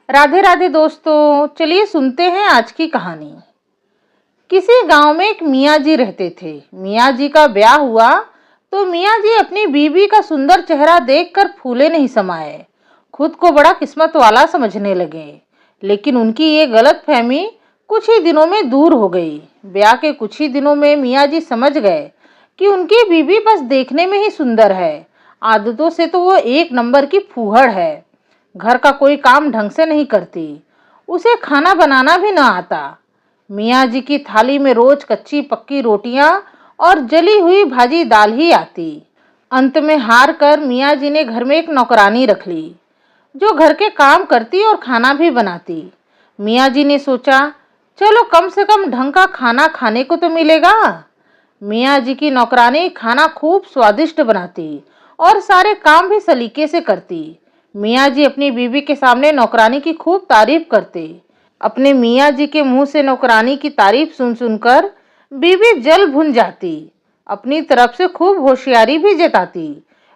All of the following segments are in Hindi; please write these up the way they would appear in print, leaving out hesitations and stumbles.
राधे राधे दोस्तों, चलिए सुनते हैं आज की कहानी। किसी गांव में एक मियाँ जी रहते थे। मियाँ जी का ब्याह हुआ तो मियाँ जी अपनी बीवी का सुंदर चेहरा देखकर फूले नहीं समाये। खुद को बड़ा किस्मत वाला समझने लगे। लेकिन उनकी ये गलत फहमी कुछ ही दिनों में दूर हो गई। ब्याह के कुछ ही दिनों में मियाँ जी समझ गए कि उनकी बीवी बस देखने में ही सुंदर है, आदतों से तो वो एक नंबर की फूहड़ है। घर का कोई काम ढंग से नहीं करती, उसे खाना बनाना भी न आता। मियाँ जी की थाली में रोज कच्ची पक्की रोटियां और जली हुई भाजी दाल ही आती। अंत में हार कर मियाँ जी ने घर में एक नौकरानी रख ली, जो घर के काम करती और खाना भी बनाती। मियाँ जी ने सोचा, चलो कम से कम ढंग का खाना खाने को तो मिलेगा। मियाँ जी की नौकरानी खाना खूब स्वादिष्ट बनाती और सारे काम भी सलीके से करती। मियाँ जी अपनी बीवी के सामने नौकरानी की खूब तारीफ करते। अपने मियाँ जी के मुंह से नौकरानी की तारीफ सुन सुनकर बीवी जल भुन जाती। अपनी तरफ से खूब होशियारी भी जताती,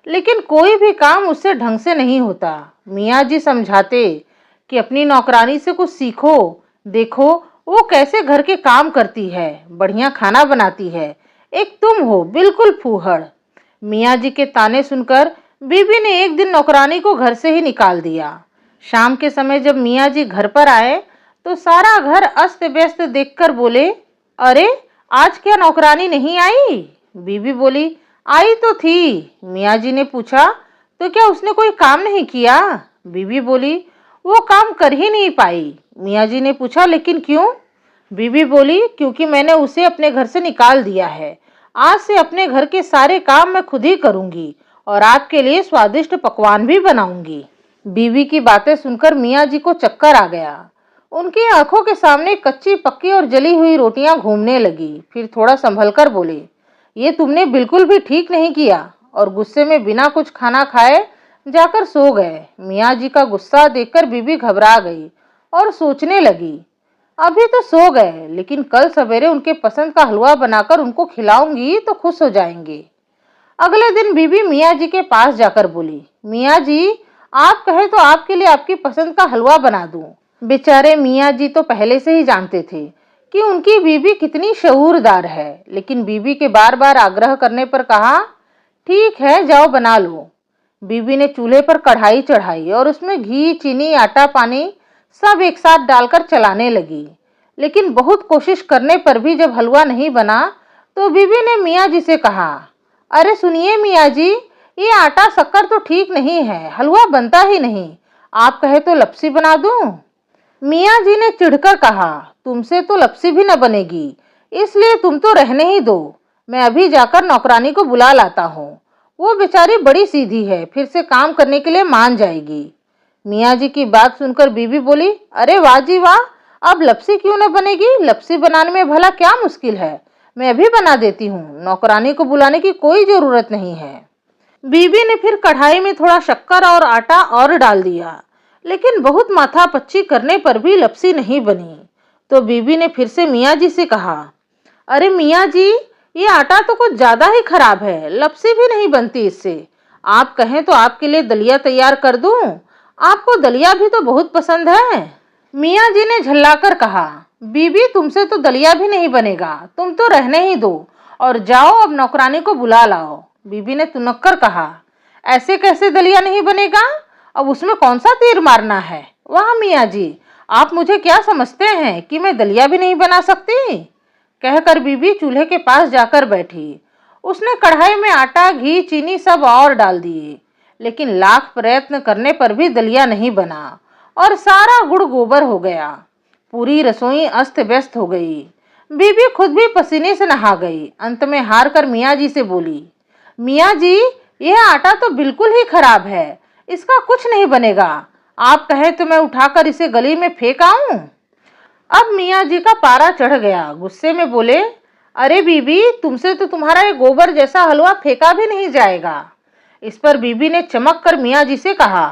लेकिन कोई भी काम उससे ढंग से नहीं होता। मियाँ जी समझाते कि अपनी नौकरानी से कुछ सीखो, देखो वो कैसे घर के काम करती है, बढ़िया खाना बनाती है, एक तुम हो बिल्कुल फूहड़। मियाँ जी के ताने सुनकर बीबी ने एक दिन नौकरानी को घर से ही निकाल दिया। शाम के समय जब मियाँ जी घर पर आए तो सारा घर अस्त व्यस्त देखकर बोले, अरे आज क्या नौकरानी नहीं आई? बीबी बोली, आई तो थी। मियाँ जी ने पूछा, तो क्या उसने कोई काम नहीं किया? बीबी बोली, वो काम कर ही नहीं पाई। मियाँ जी ने पूछा, लेकिन क्यों? बीबी बोली, क्योंकि मैंने उसे अपने घर से निकाल दिया है। आज से अपने घर के सारे काम मैं खुद ही करूंगी और आपके लिए स्वादिष्ट पकवान भी बनाऊंगी। बीवी की बातें सुनकर मियाँ जी को चक्कर आ गया। उनकी आंखों के सामने कच्ची पक्की और जली हुई रोटियां घूमने लगी। फिर थोड़ा संभल कर बोले, ये तुमने बिल्कुल भी ठीक नहीं किया, और गुस्से में बिना कुछ खाना खाए जाकर सो गए। मियाँ जी का गुस्सा देखकर बीवी घबरा गई और सोचने लगी, अभी तो सो गए, लेकिन कल सवेरे उनके पसंद का हलवा बनाकर उनको खिलाऊंगी तो खुश हो जाएंगे। अगले दिन बीबी मियाँ जी के पास जाकर बोली, मियाँ जी आप कहे तो आपके लिए आपकी पसंद का हलवा बना दूं। बेचारे मियाँ जी तो पहले से ही जानते थे कि उनकी बीबी कितनी शऊरदार है, लेकिन बीबी के बार बार आग्रह करने पर कहा, ठीक है जाओ बना लो। बीबी ने चूल्हे पर कढ़ाई चढ़ाई और उसमें घी, चीनी, आटा, पानी सब एक साथ डालकर चलाने लगी। लेकिन बहुत कोशिश करने पर भी जब हलवा नहीं बना तो बीबी ने मियाँ जी से कहा, अरे सुनिए मियाँ जी, ये आटा शक्कर तो ठीक नहीं है, हलवा बनता ही नहीं, आप कहे तो लपसी बना दूं? मियाँ जी ने चिढ़कर कहा, तुमसे तो लपसी भी न बनेगी, इसलिए तुम तो रहने ही दो, मैं अभी जाकर नौकरानी को बुला लाता हूँ। वो बेचारी बड़ी सीधी है, फिर से काम करने के लिए मान जाएगी। मियाँ जी की बात सुनकर बीबी बोली, अरे वाह जी वाह, अब लपसी क्यों न बनेगी? लपसी बनाने में भला क्या मुश्किल है, मैं अभी बना देती हूँ, नौकरानी को बुलाने की कोई जरूरत नहीं है। बीबी ने फिर कढ़ाई में थोड़ा शक्कर और आटा और डाल दिया, लेकिन बहुत माथापच्ची करने पर भी लपसी नहीं बनी। तो बीबी ने फिर से मियाँ जी से कहा, अरे मियाँ जी, ये आटा तो कुछ ज्यादा ही खराब है, लपसी भी नहीं बनती इससे, आप कहें तो आपके लिए दलिया तैयार कर दूं, आपको दलिया भी तो बहुत पसंद है। मियाँ जी ने झल्लाकर कहा, बीबी तुमसे तो दलिया भी नहीं बनेगा, तुम तो रहने ही दो और जाओ अब नौकरानी को बुला लाओ। बीबी ने तुनक कर कहा, ऐसे कैसे दलिया नहीं बनेगा, अब उसमें कौन सा तीर मारना है? वाह मियाँ जी, आप मुझे क्या समझते हैं कि मैं दलिया भी नहीं बना सकती? कहकर बीबी चूल्हे के पास जाकर बैठी। उसने कढ़ाई में आटा, घी, चीनी सब और डाल दिए, लेकिन लाख प्रयत्न करने पर भी दलिया नहीं बना और सारा गुड़ गोबर हो गया। पूरी रसोई अस्त व्यस्त हो गई। बीबी खुद भी पसीने से नहा गई। अंत में हार कर मियाँ जी से बोली, मियाँ जी यह आटा तो बिल्कुल ही खराब है, इसका कुछ नहीं बनेगा, आप कहें तो मैं उठाकर इसे गली में फेंक आऊं? अब मियाँ जी का पारा चढ़ गया। गुस्से में बोले, अरे बीबी, तुमसे तो तुम्हारा ये गोबर जैसा हलवा फेंका भी नहीं जाएगा। इस पर बीबी ने चमक कर मियाँ जी से कहा,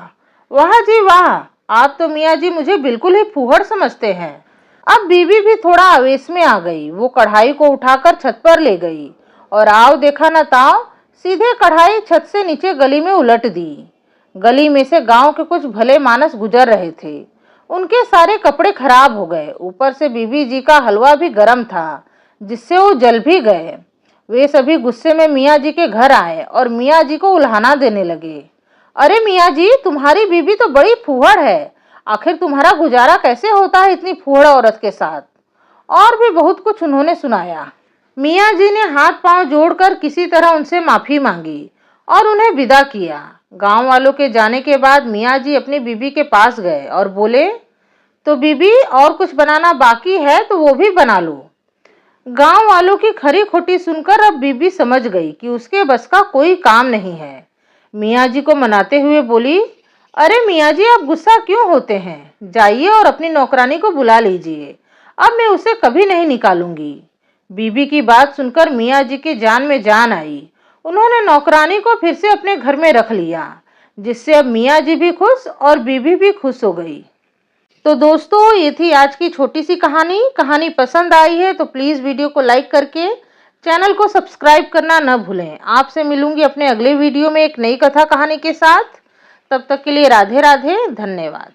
वाह जी वाह, आप तो मियाँ जी मुझे बिल्कुल ही फूहड़ समझते हैं। अब बीबी भी थोड़ा आवेश में आ गई। वो कढ़ाई को उठाकर छत पर ले गई और आओ देखा न ताओ, सीधे कढ़ाई छत से नीचे गली में उलट दी। गली में से गांव के कुछ भले मानस गुजर रहे थे। उनके सारे कपड़े खराब हो गए। ऊपर से बीबी जी का हलवा भी गर्म था, जिससे वो जल भी गए। वे सभी गुस्से में मियाँ जी के घर आए और मियाँ जी को उल्हाना देने लगे। अरे मियाँ जी, तुम्हारी बीबी तो बड़ी फूहड़ है। आखिर तुम्हारा गुजारा कैसे होता है इतनी फूहड़ औरत के साथ? और भी बहुत कुछ उन्होंने सुनाया। मियाँ जी ने हाथ पांव जोड़कर किसी तरह उनसे माफी मांगी और उन्हें विदा किया। गांव वालों के जाने के बाद मियाँ जी अपनी बीबी के पास गए और बोले, तो बीबी, और कुछ बनाना बाकी है तो वो भी बना लो। गांव वालों की खरी खोटी सुनकर अब बीबी समझ गई कि उसके बस का कोई काम नहीं है। मियाँ जी को मनाते हुए बोली, अरे मियाँ जी, आप गुस्सा क्यों होते हैं? जाइए और अपनी नौकरानी को बुला लीजिए। अब मैं उसे कभी नहीं निकालूंगी। बीबी की बात सुनकर मियाँ जी की जान में जान आई। उन्होंने नौकरानी को फिर से अपने घर में रख लिया, जिससे अब मियाँ जी भी खुश और बीबी भी खुश हो गई। तो दोस्तों, ये थी आज की छोटी सी कहानी। कहानी पसंद आई है तो प्लीज़ वीडियो को लाइक करके चैनल को सब्सक्राइब करना न भूलें। आपसे मिलूंगी अपने अगले वीडियो में एक नई कथा कहानी के साथ। तब तक के लिए राधे राधे, धन्यवाद।